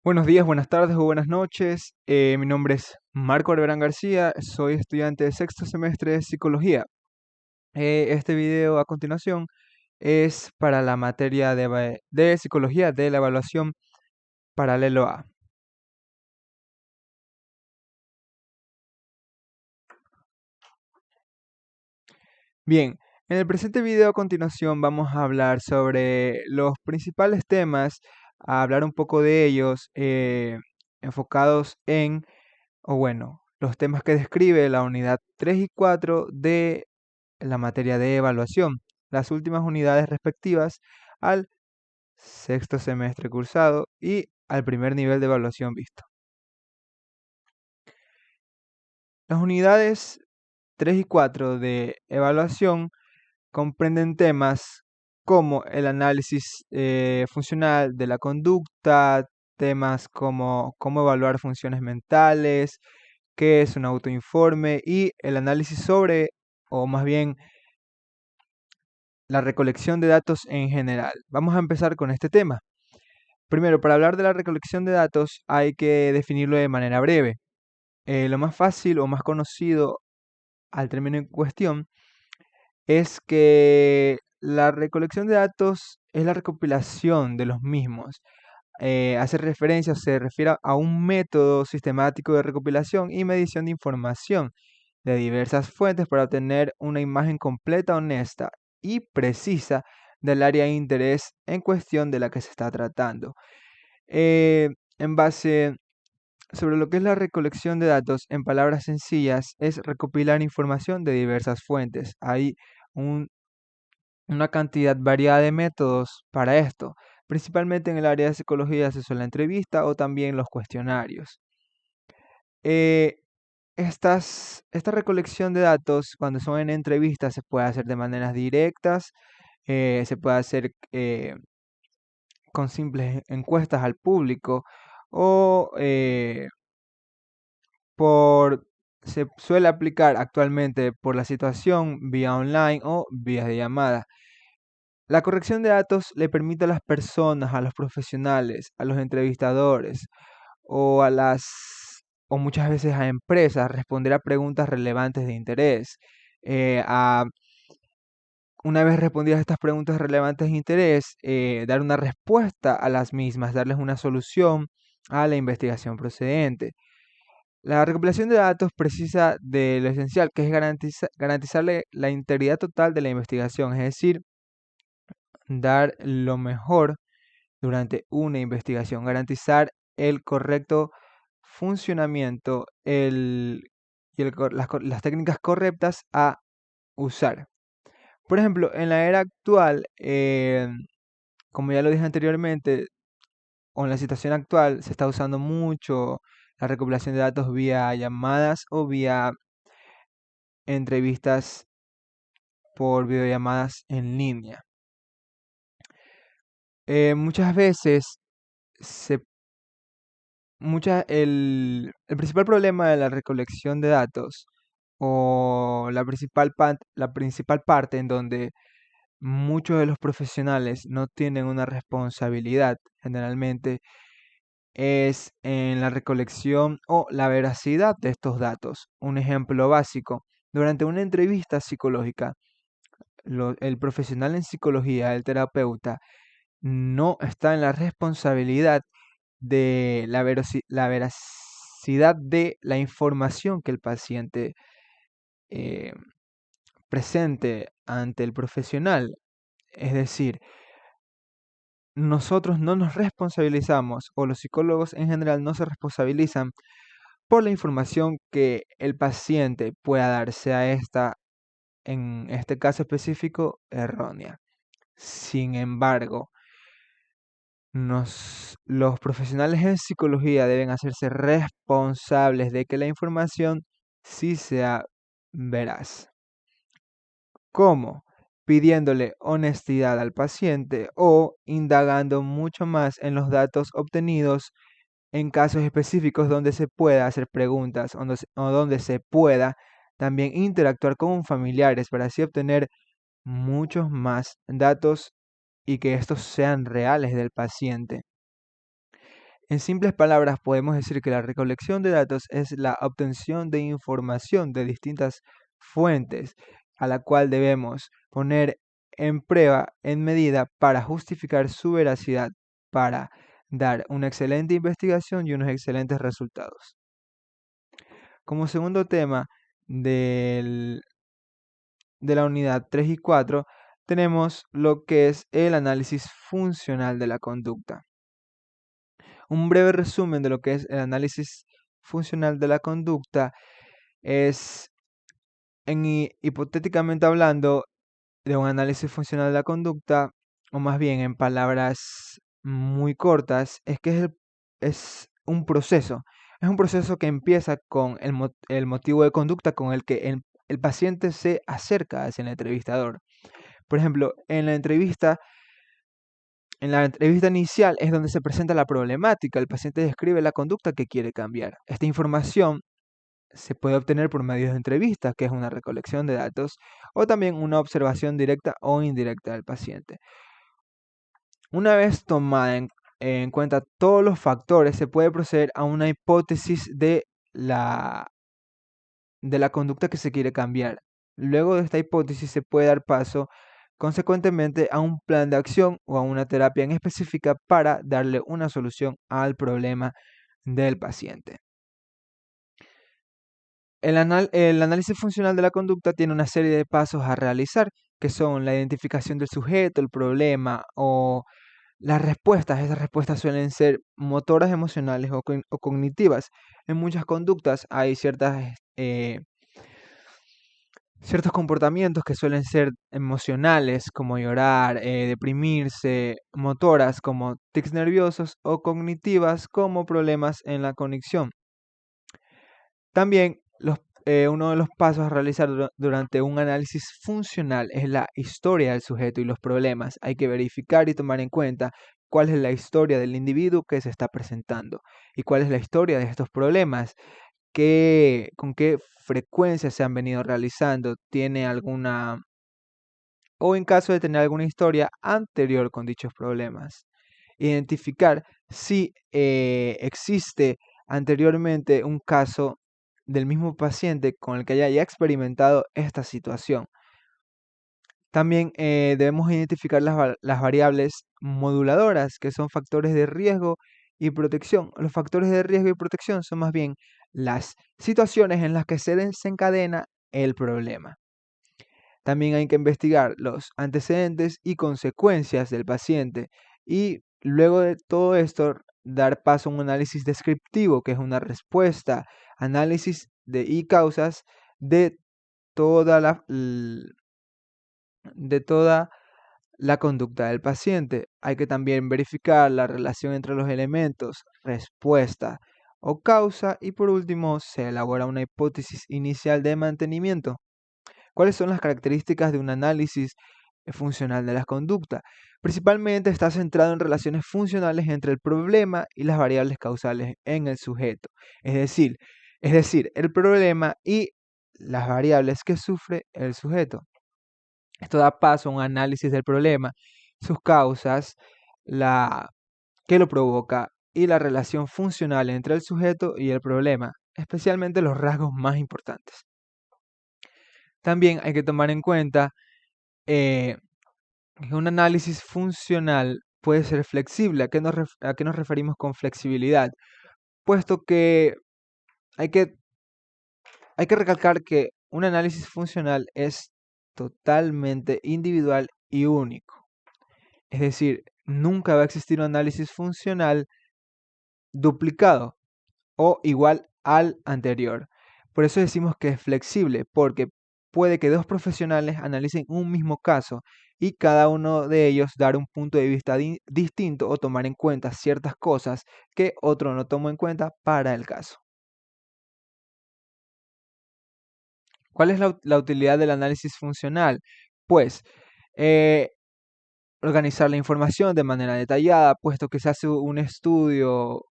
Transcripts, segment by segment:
Buenos días, buenas tardes o buenas noches. Mi nombre es Marco Alberán García, soy estudiante de sexto semestre de psicología. Este video a continuación es para la materia de psicología de la evaluación paralelo A. Bien, en el presente video a continuación vamos a hablar sobre los principales temas, a hablar un poco de ellos, enfocados en, o bueno, los temas que describe la unidad 3 y 4 de la materia de evaluación, las últimas unidades respectivas al sexto semestre cursado y al primer nivel de evaluación visto. Las unidades 3 y 4 de evaluación comprenden temas como el análisis funcional de la conducta, temas como cómo evaluar funciones mentales, qué es un autoinforme y el análisis sobre, o más bien la recolección de datos en general. Vamos a empezar con este tema. Primero, para hablar de la recolección de datos hay que definirlo de manera breve. Lo más fácil o más conocido al término en cuestión es que la recolección de datos es la recopilación de los mismos. Hace referencia o se refiere a un método sistemático de recopilación y medición de información de diversas fuentes para obtener una imagen completa, honesta y precisa del área de interés en cuestión de la que se está tratando. En base sobre lo que es la recolección de datos, en palabras sencillas, es recopilar información de diversas fuentes. Hay un- una cantidad variada de métodos para esto. Principalmente en el área de psicología se usa la entrevista o también los cuestionarios. Eh, esta recolección de datos, cuando son en entrevistas, se puede hacer de maneras directas, se puede hacer con simples encuestas al público o se suele aplicar actualmente por la situación vía online o vía de llamada. La corrección de datos le permite a las personas, a los profesionales, a los entrevistadores o muchas veces a empresas responder a preguntas relevantes de interés. Una vez respondidas estas preguntas relevantes de interés, dar una respuesta a las mismas, darles una solución a la investigación procedente. La recopilación de datos precisa de lo esencial, que es garantizarle la integridad total de la investigación, es decir, dar lo mejor durante una investigación, garantizar el correcto funcionamiento las técnicas correctas a usar. Por ejemplo, en la era actual, como ya lo dije anteriormente, o en la situación actual, se está usando mucho la recopilación de datos vía llamadas o vía entrevistas por videollamadas en línea. Muchas veces se el principal problema de la recolección de datos o la principal parte en donde muchos de los profesionales no tienen una responsabilidad generalmente es en la recolección o la veracidad de estos datos. Un ejemplo básico, durante una entrevista psicológica, el profesional en psicología, el terapeuta, no está en la responsabilidad de la veracidad de la información que el paciente eh, presente ante el profesional. Es decir, nosotros no nos responsabilizamos o los psicólogos en general no se responsabilizan por la información que el paciente pueda dar, sea esta, en este caso específico, errónea. Sin embargo, los profesionales en psicología deben hacerse responsables de que la información sí sea veraz. ¿Cómo? Pidiéndole honestidad al paciente o indagando mucho más en los datos obtenidos en casos específicos donde se pueda hacer preguntas o donde se pueda también interactuar con familiares para así obtener muchos más datos y que estos sean reales del paciente. En simples palabras, podemos decir que la recolección de datos es la obtención de información de distintas fuentes a la cual debemos poner en prueba en medida para justificar su veracidad, para dar una excelente investigación y unos excelentes resultados. Como segundo tema de la unidad 3 y 4, tenemos lo que es el análisis funcional de la conducta. Un breve resumen de lo que es el análisis funcional de la conducta es, hipotéticamente hablando, de un análisis funcional de la conducta, o más bien en palabras muy cortas, es que es un proceso. Es un proceso que empieza con el motivo de conducta con el que el paciente se acerca hacia el entrevistador. Por ejemplo, en la entrevista inicial es donde se presenta la problemática. El paciente describe la conducta que quiere cambiar. Esta información se puede obtener por medio de entrevistas, que es una recolección de datos, o también una observación directa o indirecta del paciente. Una vez tomada en cuenta todos los factores, se puede proceder a una hipótesis de la conducta que se quiere cambiar. Luego de esta hipótesis se puede dar paso consecuentemente a un plan de acción o a una terapia en específica para darle una solución al problema del paciente. El análisis funcional de la conducta tiene una serie de pasos a realizar, que son la identificación del sujeto, el problema o las respuestas. Esas respuestas suelen ser motoras, emocionales o cognitivas. En muchas conductas hay ciertos comportamientos que suelen ser emocionales, como llorar, deprimirse, motoras como tics nerviosos o cognitivas como problemas en la conexión. También uno de los pasos a realizar durante un análisis funcional es la historia del sujeto y los problemas. Hay que verificar y tomar en cuenta cuál es la historia del individuo que se está presentando y cuál es la historia de estos problemas, con qué frecuencia se han venido realizando, tiene alguna, o en caso de tener alguna historia anterior con dichos problemas. Identificar si existe anteriormente un caso del mismo paciente con el que haya ya experimentado esta situación. También debemos identificar las variables moduladoras, que son factores de riesgo y protección. Los factores de riesgo y protección son más bien las situaciones en las que se desencadena el problema. También hay que investigar los antecedentes y consecuencias del paciente y luego de todo esto dar paso a un análisis descriptivo, que es una respuesta, análisis y causas de toda la conducta del paciente. Hay que también verificar la relación entre los elementos, respuesta o causa, y por último se elabora una hipótesis inicial de mantenimiento. ¿Cuáles son las características de un análisis funcional de la conducta? Principalmente está centrado en relaciones funcionales entre el problema y las variables causales en el sujeto. Es decir, el problema y las variables que sufre el sujeto. Esto da paso a un análisis del problema, sus causas, qué lo provoca y la relación funcional entre el sujeto y el problema, especialmente los rasgos más importantes. También hay que tomar en cuenta que un análisis funcional puede ser flexible. ¿A qué nos referimos con flexibilidad? Puesto que hay que, hay que recalcar que un análisis funcional es totalmente individual y único. Es decir, nunca va a existir un análisis funcional duplicado o igual al anterior. Por eso decimos que es flexible, porque puede que dos profesionales analicen un mismo caso y cada uno de ellos dar un punto de vista distinto o tomar en cuenta ciertas cosas que otro no tomó en cuenta para el caso. ¿Cuál es la utilidad del análisis funcional? Pues eh, organizar la información de manera detallada, puesto que se hace un estudio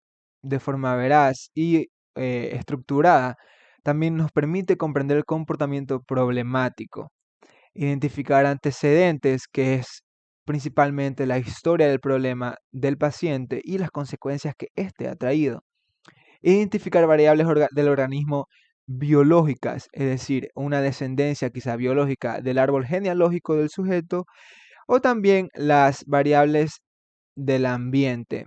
de forma veraz y estructurada. También nos permite comprender el comportamiento problemático, identificar antecedentes, que es principalmente la historia del problema del paciente y las consecuencias que éste ha traído. Identificar variables del organismo biológicas, es decir, una descendencia quizá biológica del árbol genealógico del sujeto, o también las variables del ambiente.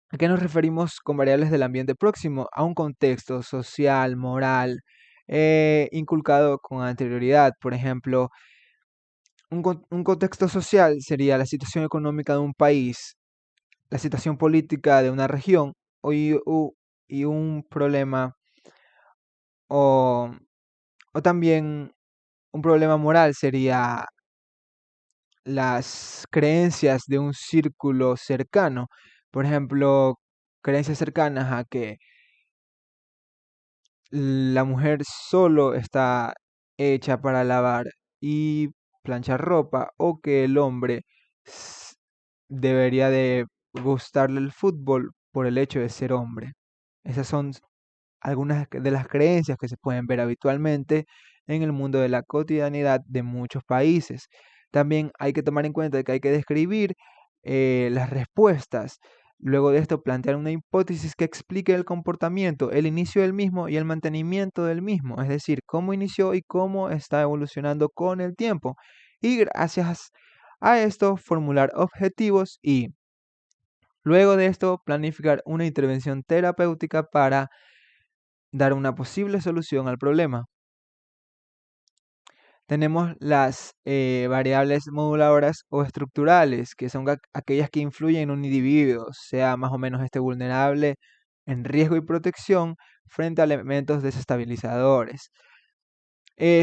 ¿A qué nos referimos con variables del ambiente próximo? A un contexto social, moral, inculcado con anterioridad. Por ejemplo, un contexto social sería la situación económica de un país, la situación política de una región y un problema o, o también un problema moral sería las creencias de un círculo cercano. Por ejemplo, creencias cercanas a que la mujer solo está hecha para lavar y planchar ropa, o que el hombre s- debería de gustarle el fútbol por el hecho de ser hombre. Esas son algunas de las creencias que se pueden ver habitualmente en el mundo de la cotidianidad de muchos países. También hay que tomar en cuenta que hay que describir las respuestas. Luego de esto, plantear una hipótesis que explique el comportamiento, el inicio del mismo y el mantenimiento del mismo, es decir, cómo inició y cómo está evolucionando con el tiempo. Y gracias a esto, formular objetivos y luego de esto, planificar una intervención terapéutica para dar una posible solución al problema. Tenemos las variables moduladoras o estructurales, que son aquellas que influyen en un individuo, sea más o menos vulnerable en riesgo y protección frente a elementos desestabilizadores.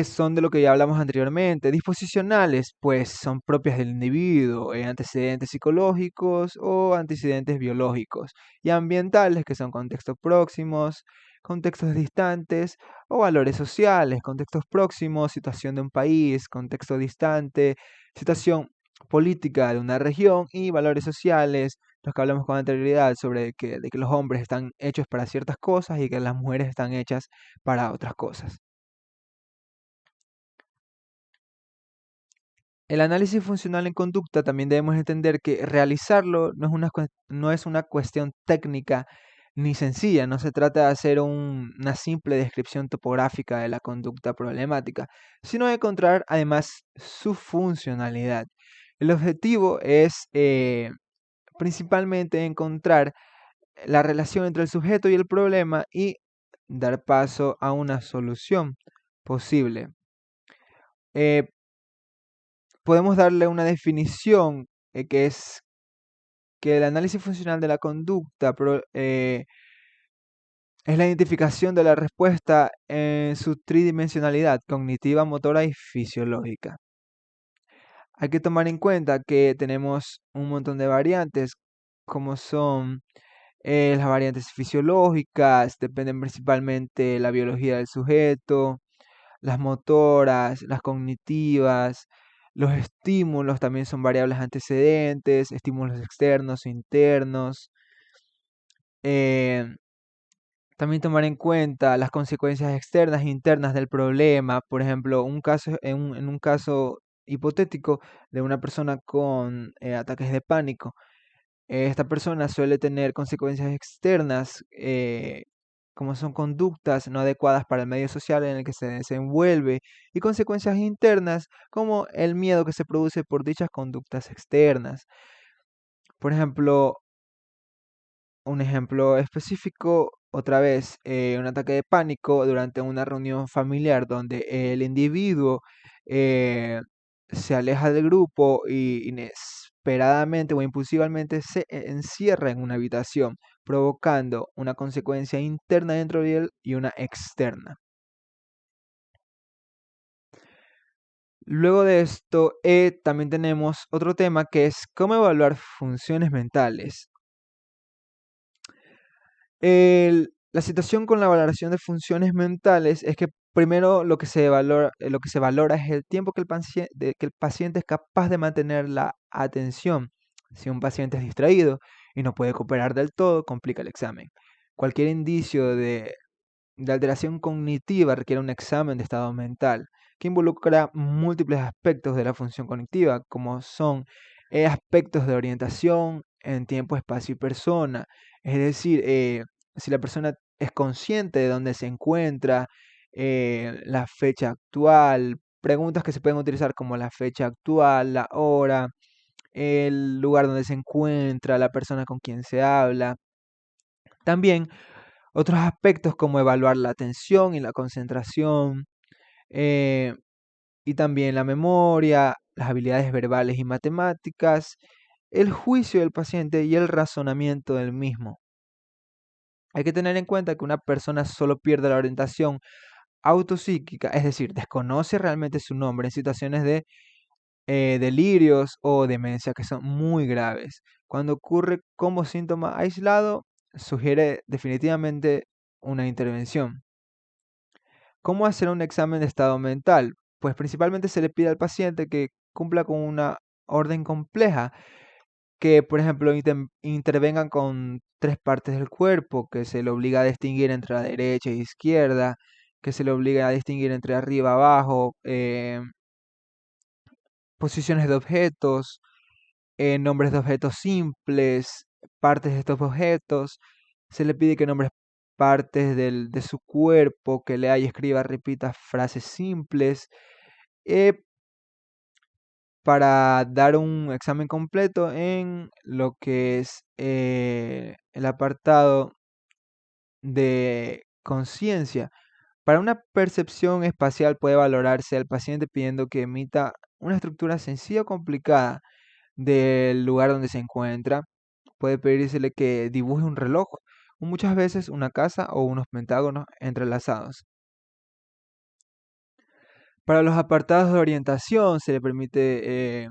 Son de lo que ya hablamos anteriormente. Disposicionales, pues son propias del individuo, antecedentes psicológicos o antecedentes biológicos. Y ambientales, que son contextos próximos, contextos distantes o valores sociales, contextos próximos, situación de un país, contexto distante, situación política de una región y valores sociales, los que hablamos con anterioridad sobre de que los hombres están hechos para ciertas cosas y que las mujeres están hechas para otras cosas. El análisis funcional en conducta también debemos entender que realizarlo no es una cuestión técnica ni sencilla, no se trata de hacer una simple descripción topográfica de la conducta problemática, sino de encontrar además su funcionalidad. El objetivo es principalmente encontrar la relación entre el sujeto y el problema y dar paso a una solución posible. Eh, Podemos darle una definición que es que el análisis funcional de la conducta es la identificación de la respuesta en su tridimensionalidad cognitiva, motora y fisiológica. Hay que tomar en cuenta que tenemos un montón de variantes, como son las variantes fisiológicas, dependen principalmente de la biología del sujeto, las motoras, las cognitivas, los estímulos también son variables antecedentes, estímulos externos e internos. eh, También tomar en cuenta las consecuencias externas e internas del problema. Por ejemplo, en un caso hipotético de una persona con ataques de pánico. Esta persona suele tener consecuencias externas, como son conductas no adecuadas para el medio social en el que se desenvuelve, y consecuencias internas, como el miedo que se produce por dichas conductas externas. Por ejemplo, un ejemplo específico, otra vez, un ataque de pánico durante una reunión familiar donde el individuo eh, se aleja del grupo y inesperadamente o impulsivamente se encierra en una habitación, provocando una consecuencia interna dentro de él y una externa. Luego de esto, también tenemos otro tema que es cómo evaluar funciones mentales. La situación con la valoración de funciones mentales es que primero lo que se valora es el tiempo que que el paciente es capaz de mantener la atención. Si un paciente es distraído y no puede cooperar del todo, complica el examen. Cualquier indicio de alteración cognitiva requiere un examen de estado mental. que involucra múltiples aspectos de la función cognitiva, como son aspectos de orientación en tiempo, espacio y persona. Es decir, si la persona es consciente de dónde se encuentra, la fecha actual, preguntas que se pueden utilizar como la fecha actual, la hora, el lugar donde se encuentra, la persona con quien se habla. También otros aspectos como evaluar la atención y la concentración, eh, y también la memoria, las habilidades verbales y matemáticas, el juicio del paciente y el razonamiento del mismo. Hay que tener en cuenta que una persona solo pierde la orientación autopsíquica, es decir, desconoce realmente su nombre en situaciones de delirios o demencia que son muy graves. Cuando ocurre como síntoma aislado, sugiere definitivamente una intervención. ¿Cómo hacer un examen de estado mental? Pues principalmente se le pide al paciente que cumpla con una orden compleja, que por ejemplo intervengan con tres partes del cuerpo, que se le obliga a distinguir entre la derecha e izquierda, que se le obliga a distinguir entre arriba, abajo, posiciones de objetos, nombres de objetos simples, partes de estos objetos. Se le pide que nombres partes de su cuerpo, que lea y escriba, repita frases simples, eh, para dar un examen completo en lo que es el apartado de conciencia. Para una percepción espacial puede valorarse al paciente pidiendo que emita una estructura sencilla o complicada del lugar donde se encuentra. Puede pedírsele que dibuje un reloj, o muchas veces una casa o unos pentágonos entrelazados. Para los apartados de orientación se permite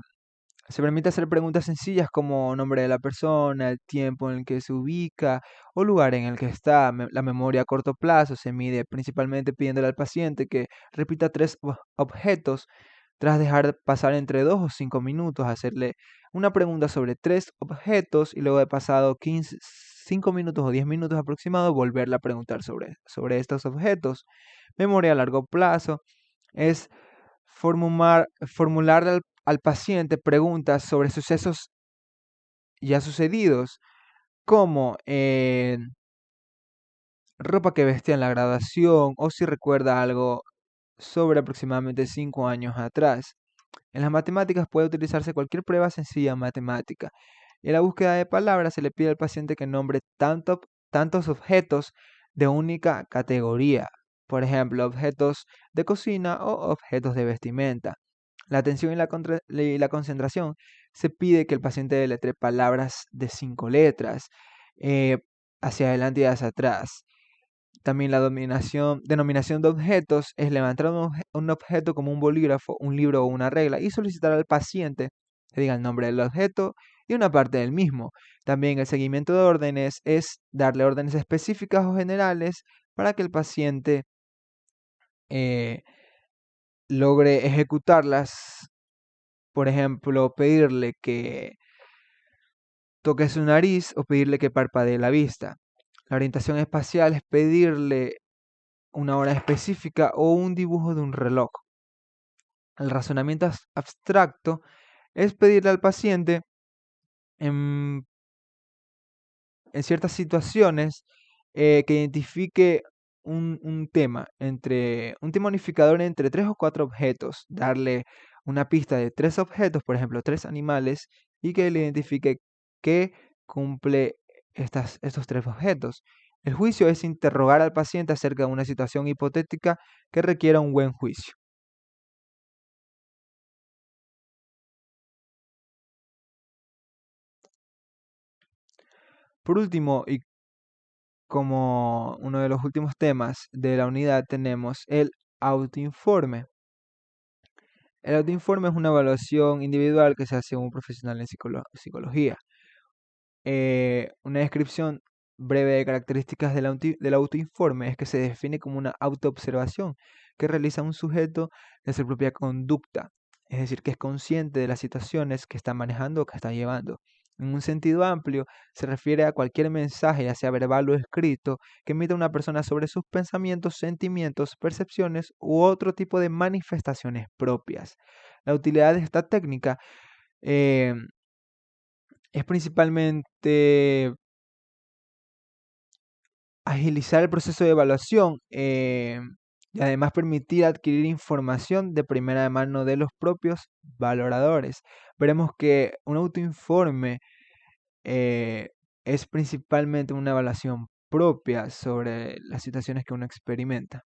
hacer preguntas sencillas como nombre de la persona, el tiempo en el que se ubica o lugar en el que está. La memoria a corto plazo se mide principalmente pidiéndole al paciente que repita tres objetos tras dejar pasar entre 2 o 5 minutos, hacerle una pregunta sobre tres objetos y luego de pasado 15, 5 minutos o 10 minutos aproximados, volverle a preguntar sobre estos objetos. Memoria a largo plazo es formularle al paciente preguntas sobre sucesos ya sucedidos, como ropa que vestía en la graduación o si recuerda algo sobre aproximadamente 5 años atrás. En las matemáticas puede utilizarse cualquier prueba sencilla matemática. En la búsqueda de palabras se le pide al paciente que nombre tantos objetos de única categoría, por ejemplo, objetos de cocina o objetos de vestimenta. La atención y la concentración se pide que el paciente deletre palabras de 5 letras, eh, hacia adelante y hacia atrás. También la denominación de objetos es levantar un objeto como un bolígrafo, un libro o una regla y solicitar al paciente que diga el nombre del objeto y una parte del mismo. También el seguimiento de órdenes es darle órdenes específicas o generales para que el paciente eh, logre ejecutarlas. Por ejemplo, pedirle que toque su nariz o pedirle que parpadee la vista. La orientación espacial es pedirle una hora específica o un dibujo de un reloj. El razonamiento abstracto es pedirle al paciente en, en ciertas situaciones que identifique un tema unificador entre tres o cuatro objetos, darle una pista de tres objetos, por ejemplo, tres animales, y que le identifique qué cumple estos tres objetos. El juicio es interrogar al paciente acerca de una situación hipotética que requiera un buen juicio. Por último, y como uno de los últimos temas de la unidad, tenemos el autoinforme. El autoinforme es una evaluación individual que se hace a un profesional en psicología. Una descripción breve de características del autoinforme es que se define como una autoobservación que realiza un sujeto de su propia conducta, es decir, que es consciente de las situaciones que está manejando o que está llevando. En un sentido amplio, se refiere a cualquier mensaje, ya sea verbal o escrito, que emita una persona sobre sus pensamientos, sentimientos, percepciones u otro tipo de manifestaciones propias. La utilidad de esta técnica eh, es principalmente agilizar el proceso de evaluación y además permitir adquirir información de primera mano de los propios valoradores. Veremos que un autoinforme eh, es principalmente una evaluación propia sobre las situaciones que uno experimenta.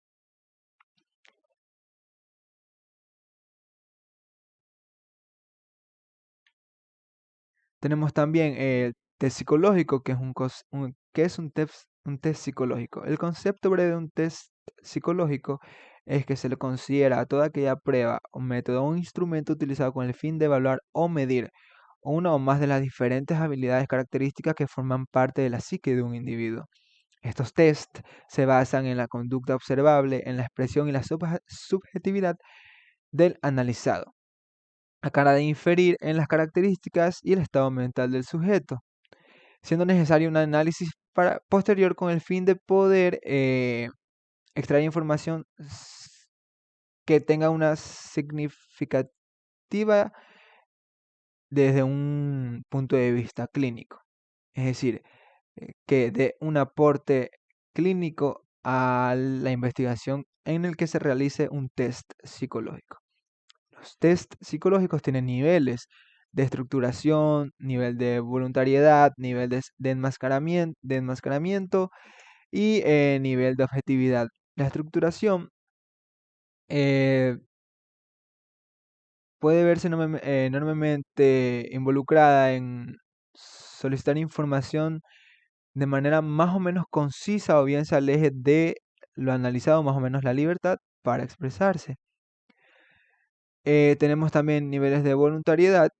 Tenemos también el test psicológico, que es un test psicológico. El concepto breve de un test psicológico es que se le considera a toda aquella prueba, un método o un instrumento utilizado con el fin de evaluar o medir una o más de las diferentes habilidades características que forman parte de la psique de un individuo. Estos tests se basan en la conducta observable, en la expresión y la subjetividad del analizado, a cara de inferir en las características y el estado mental del sujeto, siendo necesario un análisis posterior con el fin de poder extraer información que tenga una significativa desde un punto de vista clínico. Es decir, que dé un aporte clínico a la investigación en el que se realice un test psicológico. Los test psicológicos tienen niveles de estructuración, nivel de voluntariedad, nivel de enmascaramiento y nivel de objetividad. La estructuración eh, puede verse enormemente involucrada en solicitar información de manera más o menos concisa o bien se aleje de lo analizado, más o menos la libertad para expresarse. Tenemos también niveles de voluntariedad,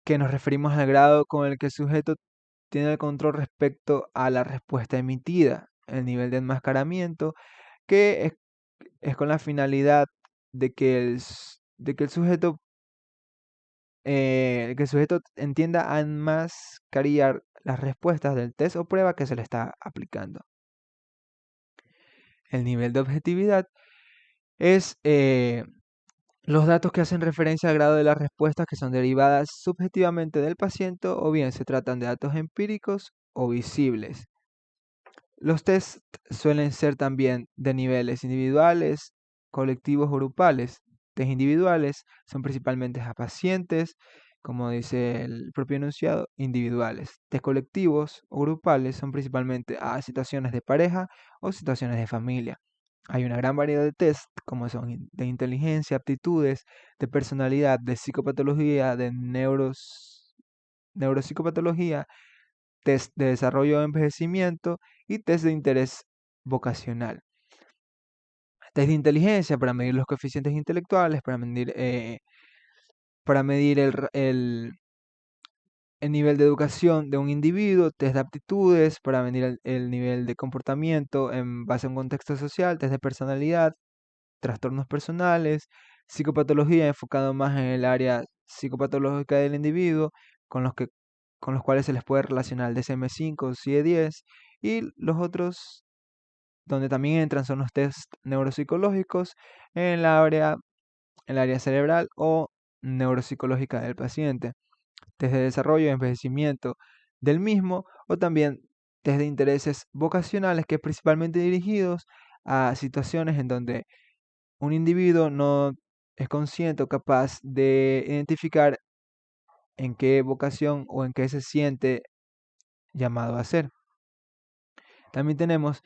que nos referimos al grado con el que el sujeto tiene el control respecto a la respuesta emitida. El nivel de enmascaramiento, que es con la finalidad de que el sujeto entienda a enmascarar las respuestas del test o prueba que se le está aplicando. El nivel de objetividad es los datos que hacen referencia al grado de las respuestas que son derivadas subjetivamente del paciente o bien se tratan de datos empíricos o visibles. Los tests suelen ser también de niveles individuales, colectivos o grupales. Test individuales son principalmente a pacientes, como dice el propio enunciado, individuales. Test colectivos o grupales son principalmente a situaciones de pareja o situaciones de familia. Hay una gran variedad de test, como son de inteligencia, aptitudes, de personalidad, de psicopatología, de neuropsicopatología, test de desarrollo de envejecimiento y test de interés vocacional. Test de inteligencia para medir los coeficientes intelectuales, para medir el nivel de educación de un individuo, test de aptitudes para medir el nivel de comportamiento en base a un contexto social, test de personalidad, trastornos personales, psicopatología enfocado más en el área psicopatológica del individuo, con con los cuales se les puede relacionar el DSM-5 o CIE-10, y los otros donde también entran son los test neuropsicológicos en el área cerebral o neuropsicológica del paciente, test de desarrollo y envejecimiento del mismo, o también test de intereses vocacionales que principalmente dirigidos a situaciones en donde un individuo no es consciente o capaz de identificar en qué vocación o en qué se siente llamado a ser. También tenemos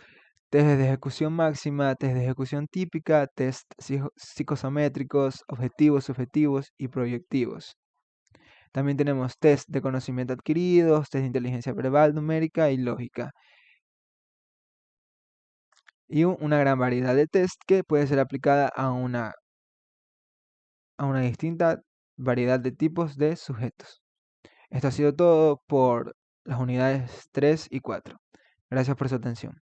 test de ejecución máxima, test de ejecución típica, test psicosométricos, objetivos, subjetivos y proyectivos. También tenemos test de conocimiento adquiridos, test de inteligencia verbal, numérica y lógica. Y una gran variedad de test que puede ser aplicada a una distinta variedad de tipos de sujetos. Esto ha sido todo por las unidades 3 y 4. Gracias por su atención.